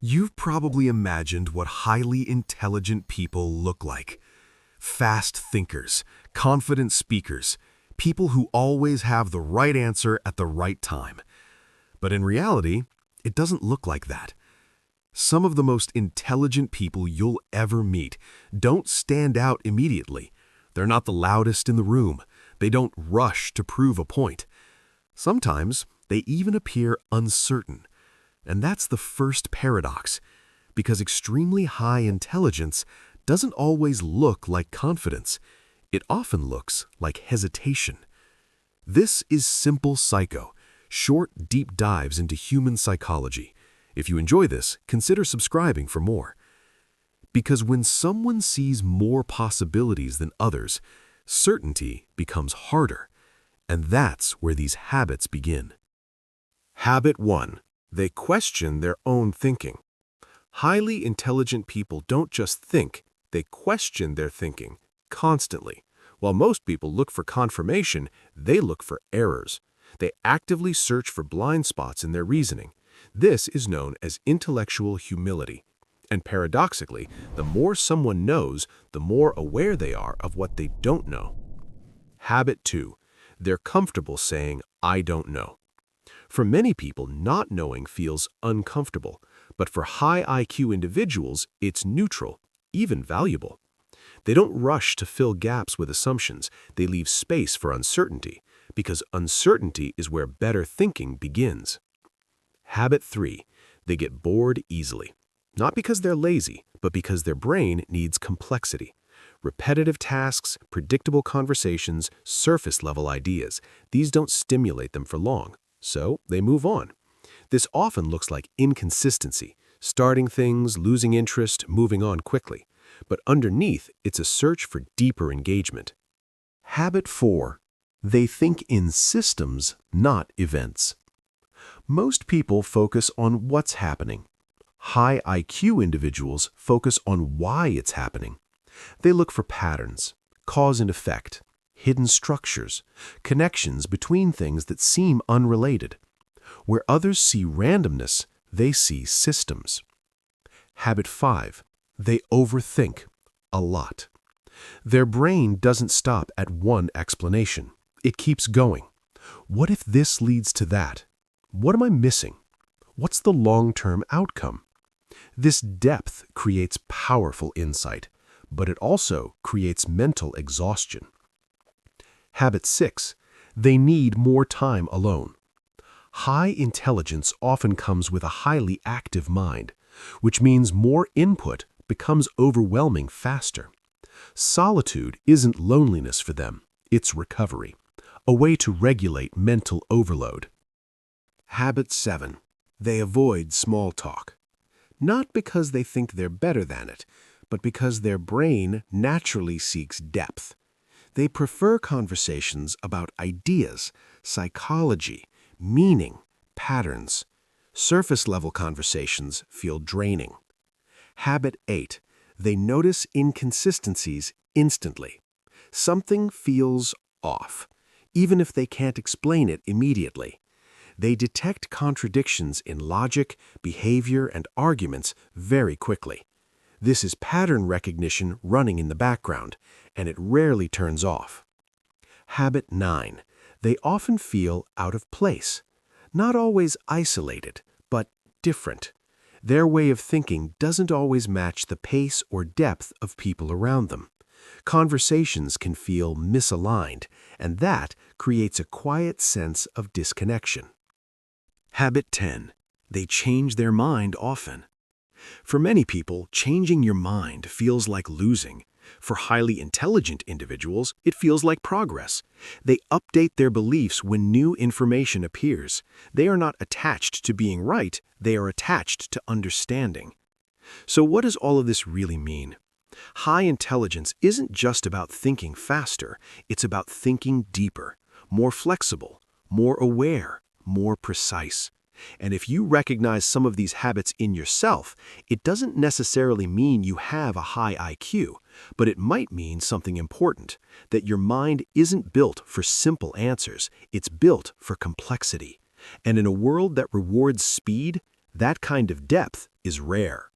You've probably imagined what highly intelligent people look like. Fast thinkers, confident speakers, people who always have the right answer at the right time. But in reality, it doesn't look like that. Some of the most intelligent people you'll ever meet don't stand out immediately. They're not the loudest in the room. They don't rush to prove a point. Sometimes they even appear uncertain. And that's the first paradox, because extremely high intelligence doesn't always look like confidence. It often looks like hesitation. This is Simple Psycho, short, deep dives into human psychology. If you enjoy this, consider subscribing for more. Because when someone sees more possibilities than others, certainty becomes harder. And that's where these habits begin. Habit 1. They question their own thinking. Highly intelligent people don't just think, they question their thinking constantly. While most people look for confirmation, they look for errors. They actively search for blind spots in their reasoning. This is known as intellectual humility. And paradoxically, the more someone knows, the more aware they are of what they don't know. Habit 2. They're comfortable saying, "I don't know." For many people, not knowing feels uncomfortable, but for high IQ individuals, it's neutral, even valuable. They don't rush to fill gaps with assumptions. They leave space for uncertainty, because uncertainty is where better thinking begins. Habit 3. They get bored easily. Not because they're lazy, but because their brain needs complexity. Repetitive tasks, predictable conversations, surface-level ideas, these don't stimulate them for long. So they move on. This often looks like inconsistency, starting things, losing interest, moving on quickly. But underneath, it's a search for deeper engagement. Habit 4. They think in systems, not events. Most people focus on what's happening. High IQ individuals focus on why it's happening. They look for patterns, cause and effect, hidden structures, connections between things that seem unrelated. Where others see randomness, they see systems. Habit 5. They overthink a lot. Their brain doesn't stop at one explanation. It keeps going. What if this leads to that? What am I missing? What's the long-term outcome? This depth creates powerful insight, but it also creates mental exhaustion. Habit 6. They need more time alone. High intelligence often comes with a highly active mind, which means more input becomes overwhelming faster. Solitude isn't loneliness for them, it's recovery, a way to regulate mental overload. Habit 7. They avoid small talk. Not because they think they're better than it, but because their brain naturally seeks depth. They prefer conversations about ideas, psychology, meaning, patterns. Surface-level conversations feel draining. Habit 8. They notice inconsistencies instantly. Something feels off, even if they can't explain it immediately. They detect contradictions in logic, behavior, and arguments very quickly. This is pattern recognition running in the background, and it rarely turns off. Habit 9. They often feel out of place. Not always isolated, but different. Their way of thinking doesn't always match the pace or depth of people around them. Conversations can feel misaligned, and that creates a quiet sense of disconnection. Habit 10. They change their mind often. For many people, changing your mind feels like losing. For highly intelligent individuals, it feels like progress. They update their beliefs when new information appears. They are not attached to being right, they are attached to understanding. So what does all of this really mean? High intelligence isn't just about thinking faster, it's about thinking deeper, more flexible, more aware, more precise. And if you recognize some of these habits in yourself, it doesn't necessarily mean you have a high IQ, but it might mean something important, that your mind isn't built for simple answers, it's built for complexity. And in a world that rewards speed, that kind of depth is rare.